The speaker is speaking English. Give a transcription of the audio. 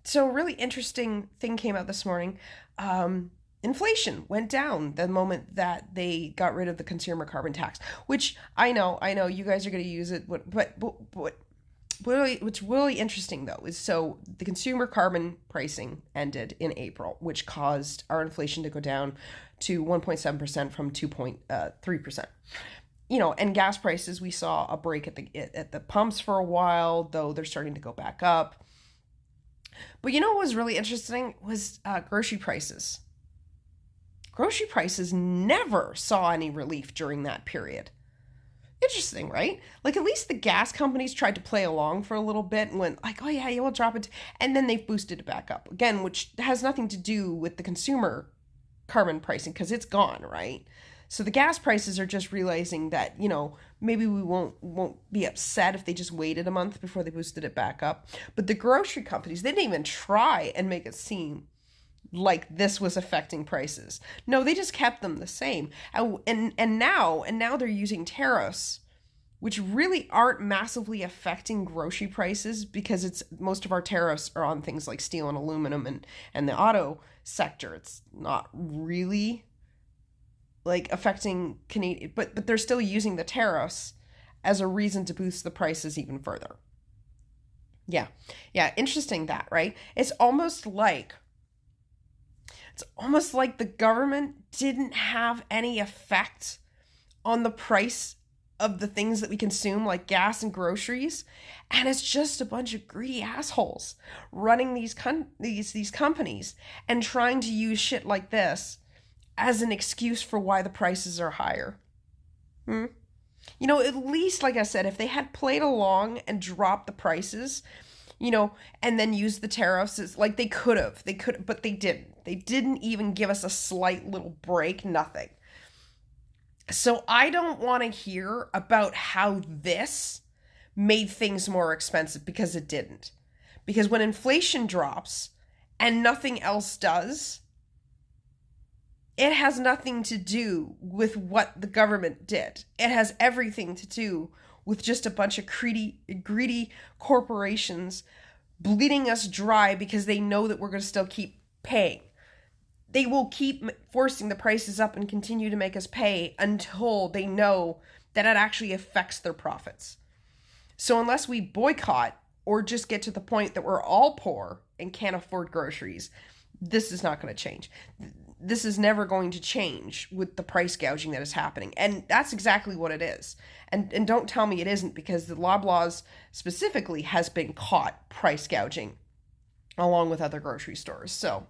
So a really interesting thing came out this morning. Inflation went down the moment that they got rid of the consumer carbon tax, which I know, you guys are going to use it, but what's really interesting though is so the consumer carbon pricing ended in April, which caused our inflation to go down to 1.7% from 2.3%. And gas prices, we saw a break at the pumps for a while, though they're starting to go back up. But what was really interesting was grocery prices. Grocery prices never saw any relief during that period. Interesting, right? Like at least the gas companies tried to play along for a little bit and went like, "Oh yeah, you will drop it," and then they've boosted it back up again, which has nothing to do with the consumer carbon pricing because it's gone, right? So the gas prices are just realizing that maybe we won't be upset if they just waited a month before they boosted it back up. But the grocery companies, they didn't even try and make it seem like this was affecting prices. No, they just kept them the same. And now they're using tariffs, which really aren't massively affecting grocery prices because it's most of our tariffs are on things like steel and aluminum and the auto sector. It's not really like affecting Canadian, but they're still using the tariffs as a reason to boost the prices even further. Yeah. Yeah, interesting that, right? It's almost like the government didn't have any effect on the price of the things that we consume, like gas and groceries, and it's just a bunch of greedy assholes running these companies and trying to use shit like this as an excuse for why the prices are higher. Hmm? At least, like I said, if they had played along and dropped the prices, and then used the tariffs, like they could, but they didn't. They didn't even give us a slight little break, nothing. So I don't want to hear about how this made things more expensive because it didn't. Because when inflation drops and nothing else does, it has nothing to do with what the government did. It has everything to do with just a bunch of greedy corporations bleeding us dry because they know that we're going to still keep paying. They will keep forcing the prices up and continue to make us pay until they know that it actually affects their profits. So unless we boycott or just get to the point that we're all poor and can't afford groceries, this is not going to change. This is never going to change with the price gouging that is happening. And that's exactly what it is. And don't tell me it isn't, because the Loblaws specifically has been caught price gouging along with other grocery stores. So